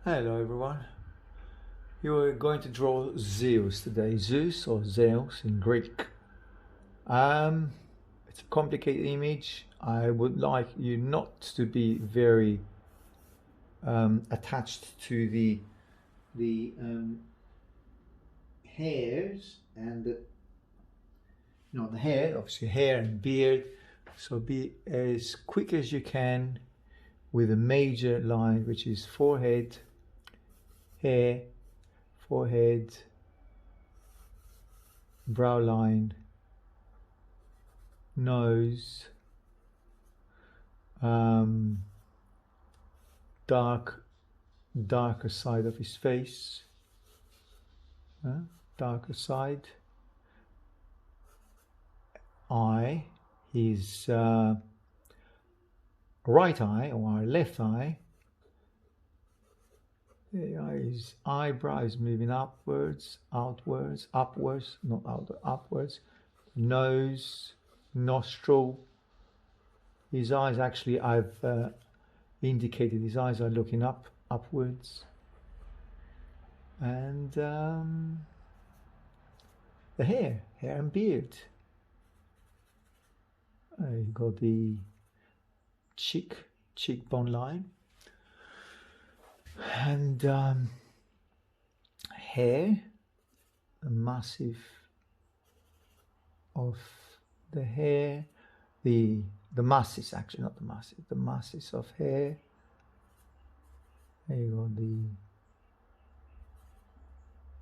Hello everyone. You are going to draw Zeus today. Zeus or Zeus in Greek. Um, it's a complicated image. I would like you not to be very attached to the hairs and the hair, obviously hair and beard. So be as quick as you can with a major line, which is forehead, hair, forehead, brow line, nose, darker side of his face, darker side, eye, his right eye or left eye, his eyebrow is moving upwards, outwards, upwards, not out, upwards, nose, nostril. His eyes, actually, I've indicated his eyes are looking upwards, and the hair and beard. You've got the cheekbone line, and hair, the massive of the hair, the masses, actually not the masses, the masses of hair. There you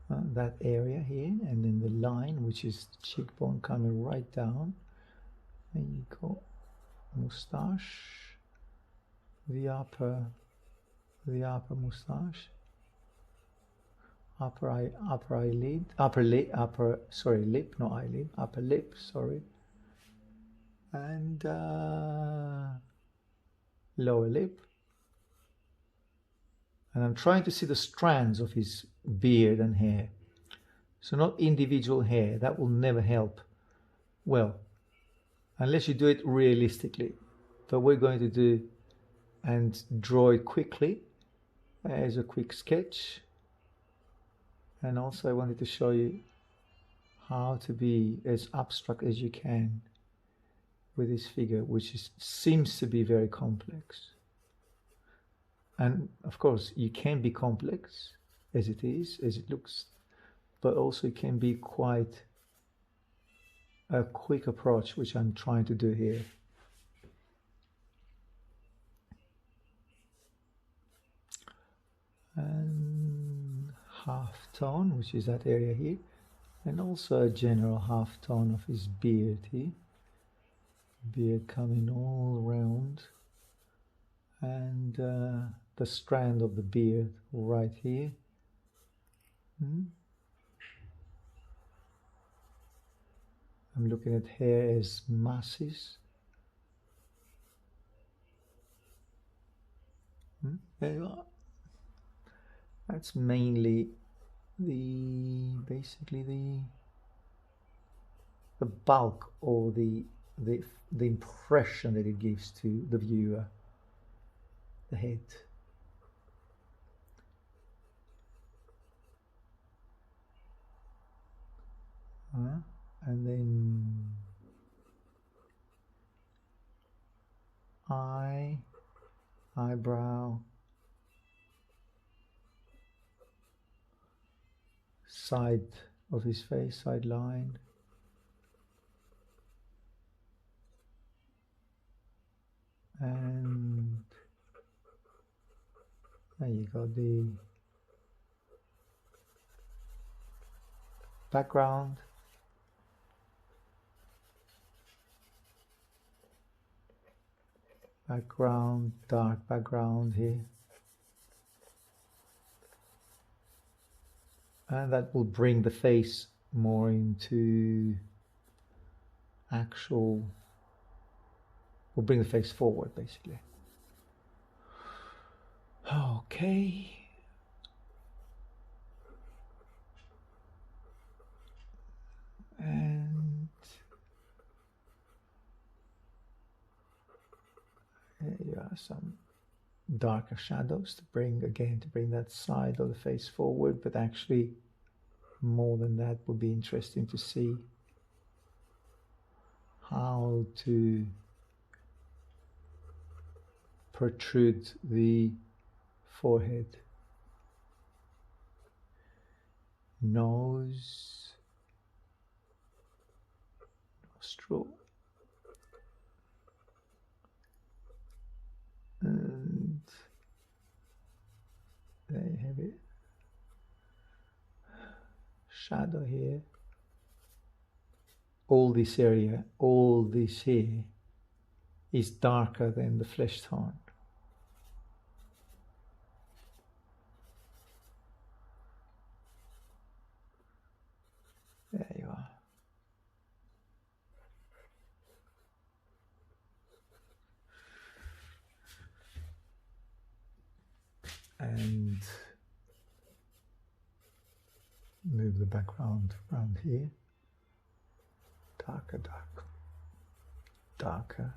go, that area here, and then the line, which is the cheekbone coming right down. There you go, moustache, the upper moustache, lip, not eyelid, upper lip, sorry, and lower lip. And I'm trying to see the strands of his beard and hair. So not individual hair, that will never help well, unless you do it realistically. But we're going to do and draw it quickly as a quick sketch. And also I wanted to show you how to be as abstract as you can with this figure, which seems to be very complex. And of course you can be complex as it is, as it looks, but also it can be quite a quick approach, which I'm trying to do here. And half tone, which is that area here, and also a general half tone of his beard here, beard coming all around, and the strand of the beard right here. I'm looking at hair as masses. There you are. That's mainly basically the bulk or the impression that it gives to the viewer, the head. And then eyebrow, side of his face, side line, and there you go, the background, dark background here, and that will bring the face more into will bring the face forward, basically. Okay. And there you are, some darker shadows to bring that side of the face forward, but actually more than that would be interesting to see how to protrude the forehead, nose, nostril, and there you have it. Shadow here. All this area, all this here is darker than the flesh tone. There you are. And move the background around here. Darker, darker, darker.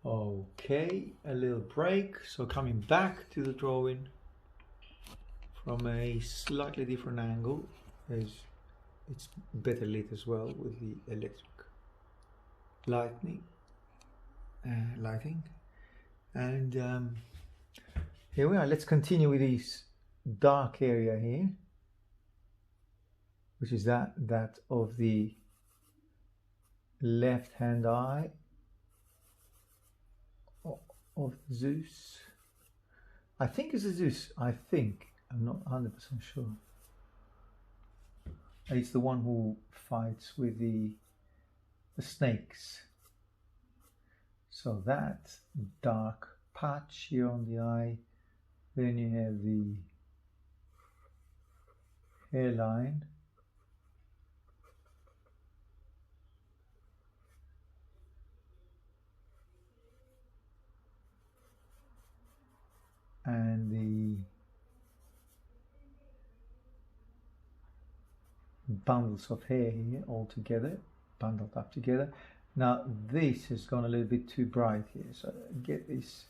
Okay, a little break. So coming back to the drawing from a slightly different angle, as it's better lit as well with the electric lighting. And here we are. Let's continue with this dark area here, which is that of the left hand eye of Zeus. I think it's a Zeus. I'm not 100% sure. It's the one who fights with the snakes. So that dark patch here on the eye. Then you have the hairline. And the bundles of hair here all together, bundled up together. Now this has gone a little bit too bright here, so get this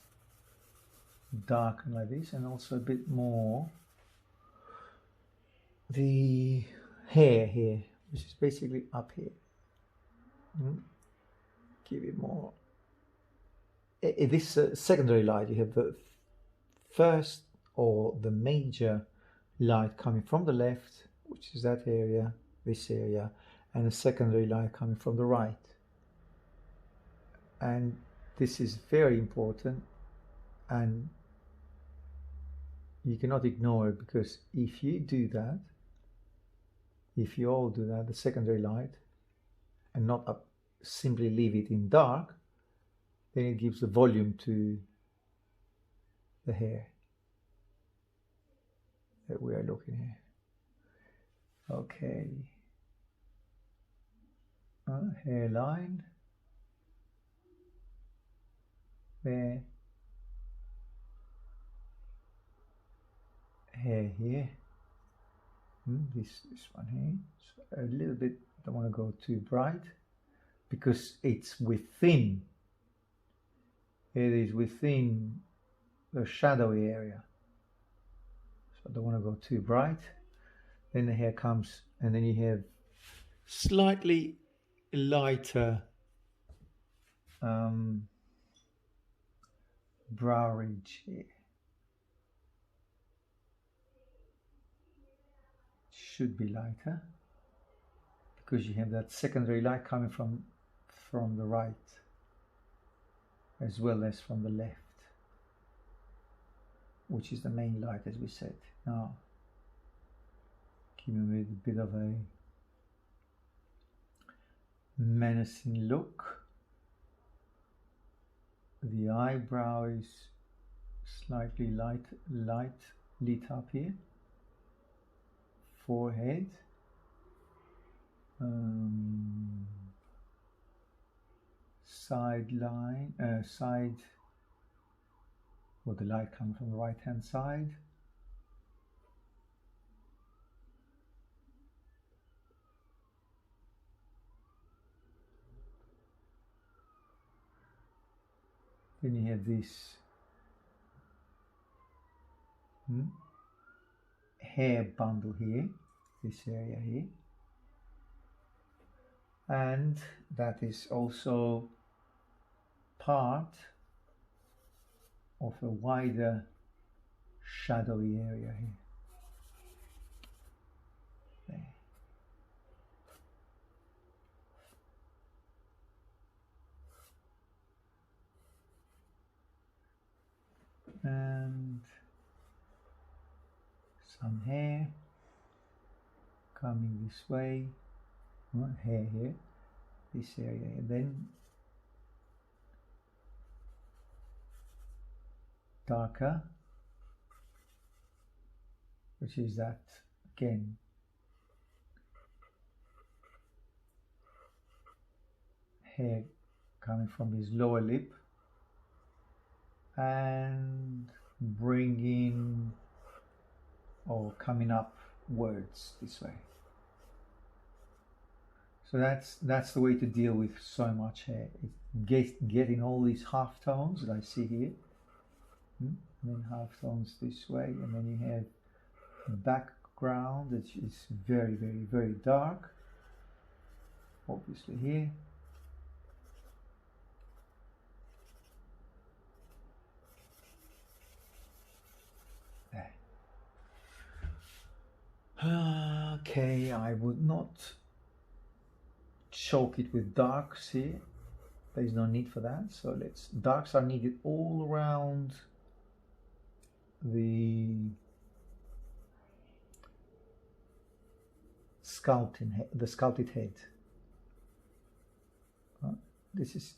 darken like this, and also a bit more the hair here, which is basically up here. Give it more. This secondary light, you have the first or the major light coming from the left, which is that area, this area, and a secondary light coming from the right. And this is very important, and you cannot ignore it, because if you do that, if you all do that, the secondary light, and not simply leave it in dark, then it gives the volume to the hair that we are looking at. Okay, hairline there, hair here, this one here. So a little bit, don't want to go too bright because it's within, it is within the shadowy area, so I don't want to go too bright. Then the hair comes, and then you have slightly lighter brow ridge here. Should be lighter because you have that secondary light coming from the right as well as from the left, which is the main light, as we said. Now give me a bit of a menacing look. The eyebrow is slightly light lit up here. Forehead, side, well, the light comes from the right hand side. Then you have this hair bundle here, this area here, and that is also part of a wider shadowy area here. There. And some hair coming this way, hair here, this area, and then darker, which is that again hair coming from his lower lip and bringing or coming upwards this way. So that's the way to deal with so much hair. It's getting all these half tones that I see here, and then half tones this way, and then you have a background that is very, very, very dark, obviously here. Okay, I would not choke it with darks here. There is no need for that. So darks are needed all around the sculpted head. This is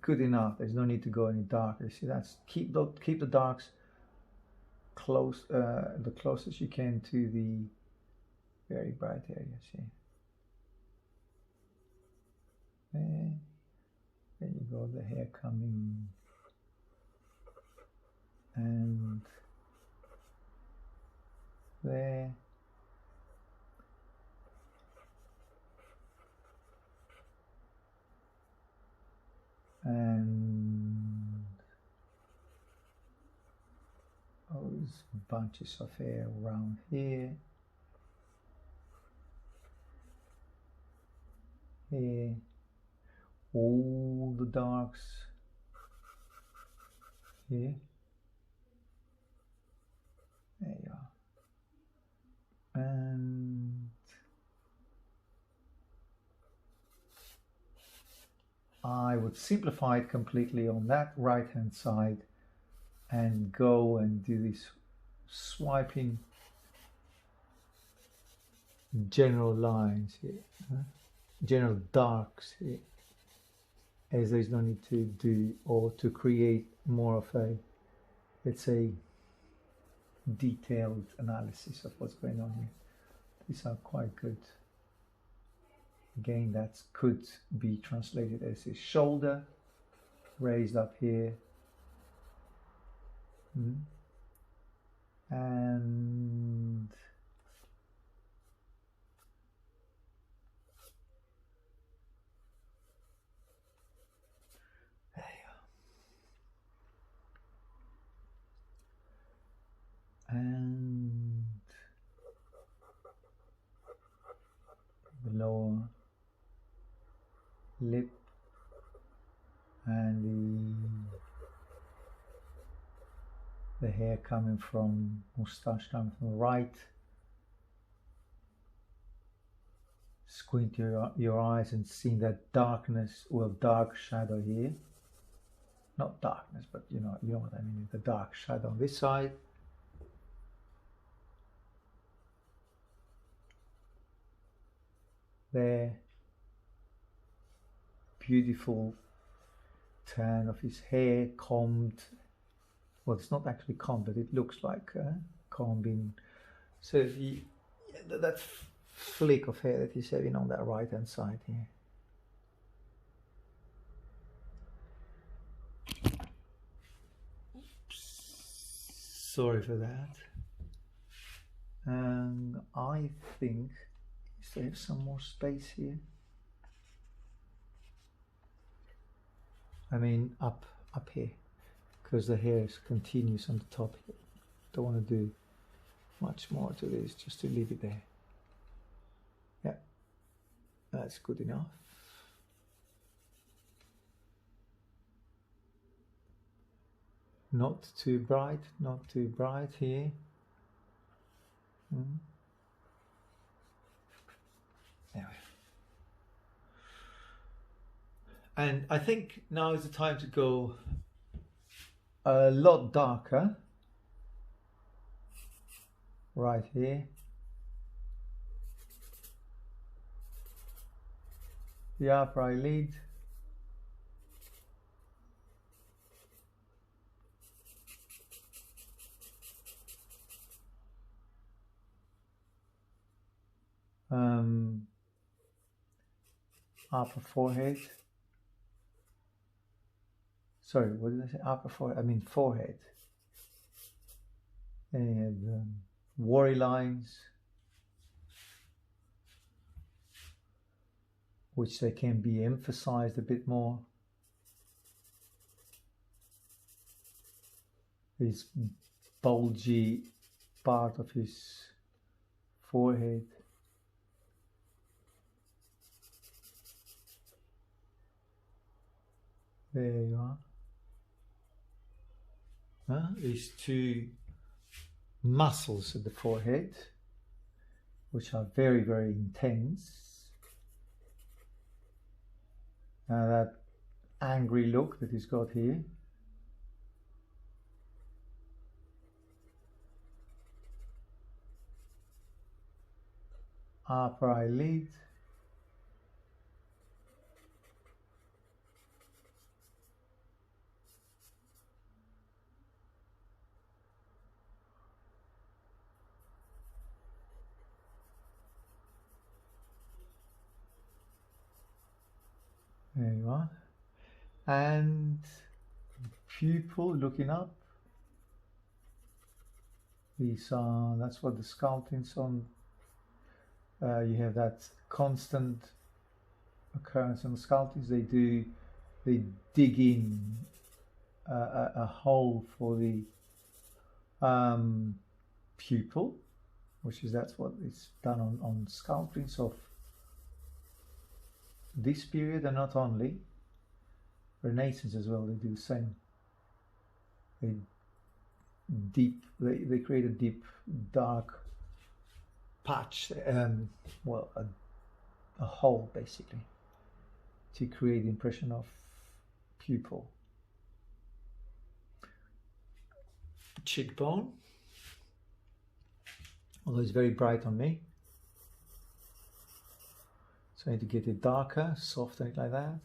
good enough. There's no need to go any darker. See, that's keep the darks close, the closest you can to the very bright areas here. There you go, the hair coming, and there. And those bunches of hair around here. Here, all the darks here. There you are. And I would simplify it completely on that right hand side and go and do this swiping general lines here. General darks here, as there is no need to do or to create more of a, let's say, detailed analysis of what's going on here. These are quite good. Again, that could be translated as his shoulder raised up here, and and the lower lip and the hair coming from moustache coming from the right. Squint your eyes and see that darkness, well, dark shadow here. Not darkness, but you know what I mean, the dark shadow on this side. There, beautiful turn of his hair, combed. Well, it's not actually combed, but it looks like combing. So that flick of hair that he's having on that right hand side here. Oops. Sorry for that. And I think I have some more space here. I mean up here. because the hair is continuous on the top here. Don't want to do much more to this, just to leave it there. Yeah, that's good enough. Not too bright, not too bright here. There we go. And I think now is the time to go a lot darker. Right here. The upper eyelid. Upper forehead. Sorry, what did I say? Upper forehead. I mean forehead. Then you have worry lines, which they can be emphasized a bit more. This bulgy part of his forehead. There you are. These two muscles at the forehead, which are very, very intense. That angry look that he's got here. Upper eyelid. There you are. And pupil looking up. These are, that's what the sculpting's on. You have that constant occurrence on the sculptings. They dig in a hole for the pupil, which is, that's what is done on sculptings of this period, and not only Renaissance as well. They do the same. They create a deep dark patch, well, a hole basically, to create the impression of pupil. Cheekbone, although it's very bright on me, so I need to get it darker, soften it like that.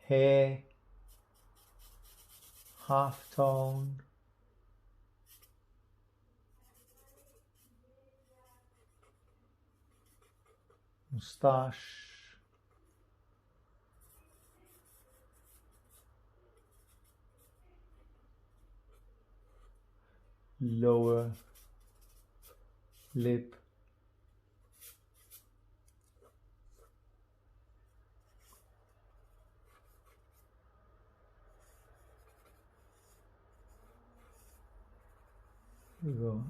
Hair, half tone. Moustache. Lower lip. Here we go.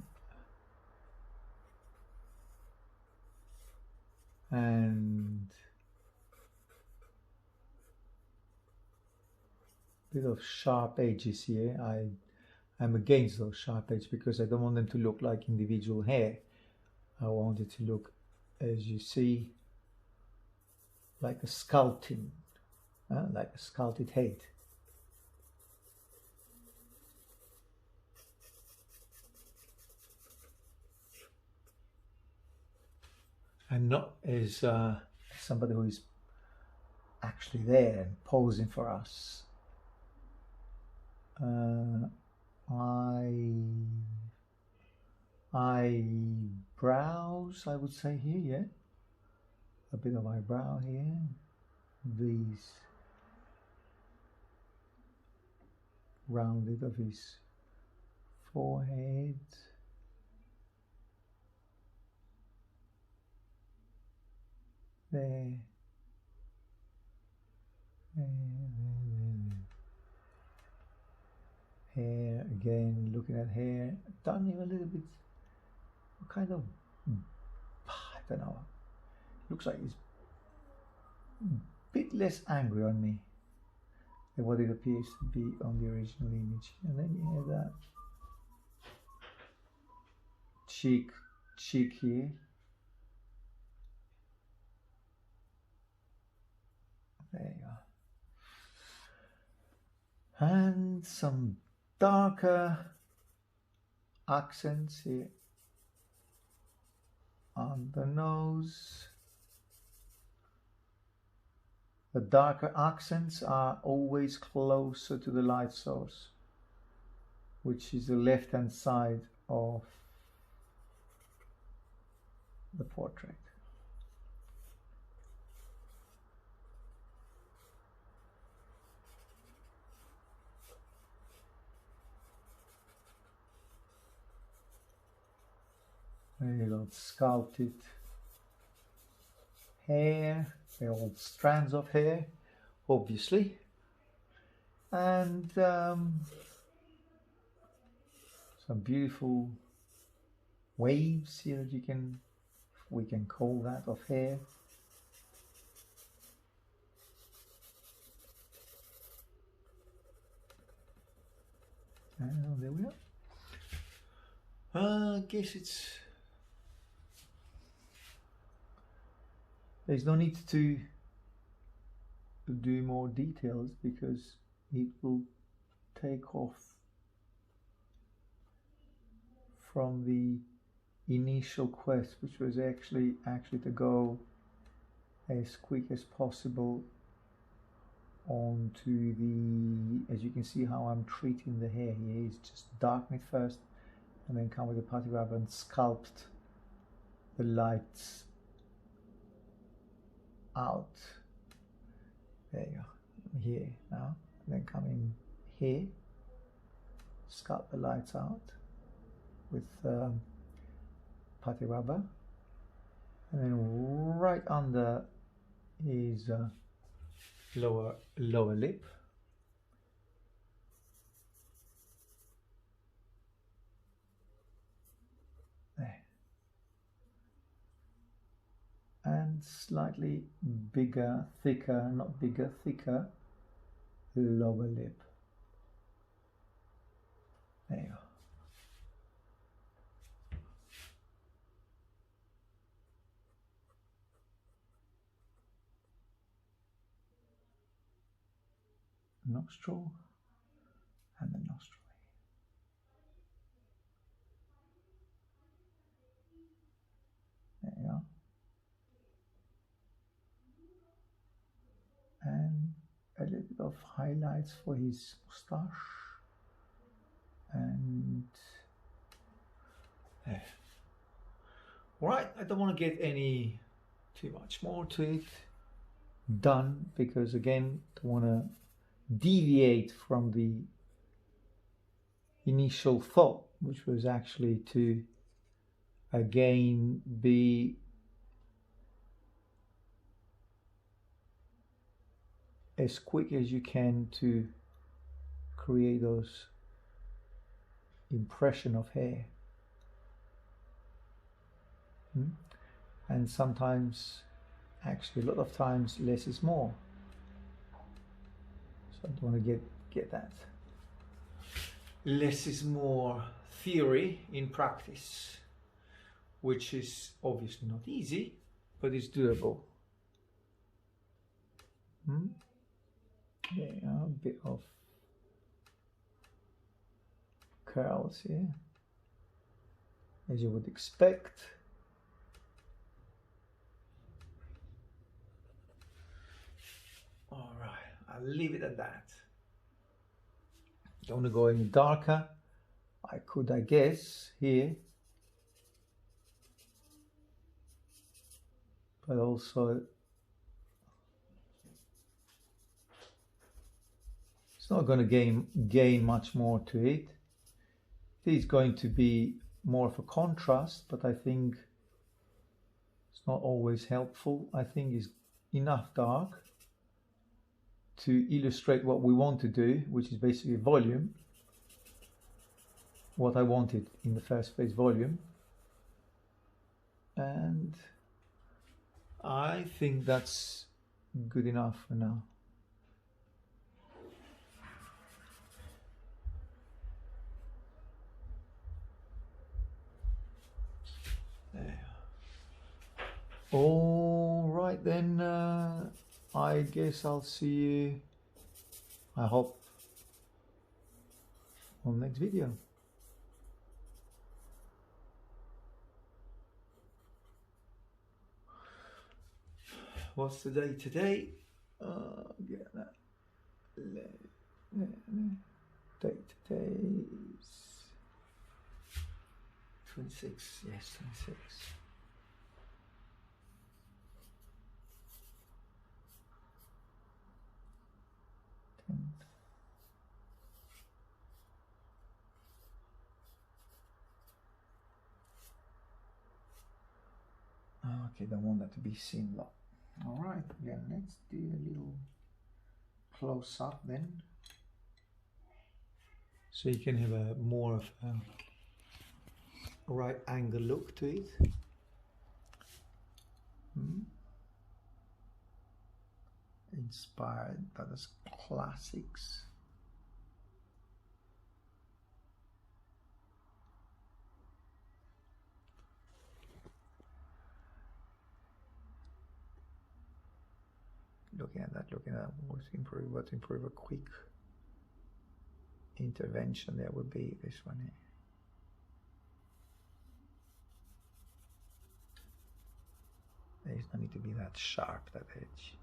And a bit of sharp edges here. I'm against those sharp edges because I don't want them to look like individual hair. I want it to look, as you see, like a sculpting, like a sculpted head. And not as somebody who is actually there and posing for us. Eyebrows, I would say here, yeah. A bit of eyebrow here. These rounded of his forehead. There. Hair again, looking at hair, done him a little bit, kind of, I don't know, looks like he's a bit less angry on me than what it appears to be on the original image. And then you have that cheek here. There you go. And some darker accents here on the nose. The darker accents are always closer to the light source, which is the left-hand side of the portrait. There you go, sculpted hair, the old strands of hair, obviously, and some beautiful waves here that we can call that, of hair. And there we are. I guess there's no need to do more details because it will take off from the initial quest, which was actually to go as quick as possible onto the, as you can see how I'm treating the hair here, is just darken it first and then come with the putty rubber and sculpt the lights out. There you go, here now, and then come in here, sculpt the lights out with putty rubber, and then right under his lower lip. There. And slightly bigger, thicker, not bigger, thicker lower lip. There you go. Nostril and the nostril. There you go. And a little bit of highlights for his moustache. And there. Right, I don't want to get any too much more to it done because again, I want to deviate from the initial thought, which was actually to again be as quick as you can to create those impression of hair. And sometimes, actually a lot of times, less is more. So I don't want to get that. Less is more theory in practice, which is obviously not easy, but it's doable. Yeah, a bit of curls here, as you would expect. All right, I'll leave it at that. Don't want to go any darker. I could, I guess, here, but also it's not going to gain much more to it. It is going to be more of a contrast, but I think it's not always helpful. I think it's enough dark to illustrate what we want to do, which is basically volume, what I wanted in the first place, volume. And I think that's good enough for now. There. All right then, I guess I'll see you, I hope, on the next video. What's the date today? Get that. Date today is 26. Yes, 26. Okay, don't want that to be seen lot. All right, then let's do a little close up then, so you can have a more of a right angle look to it. Inspired by the classics. Looking at that, what's improve a quick intervention there would be this one here. There's no need to be that sharp, that edge.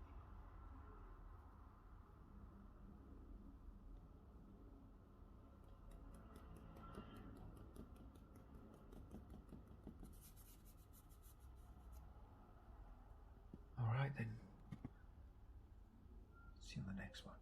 All right then. See you on the next one.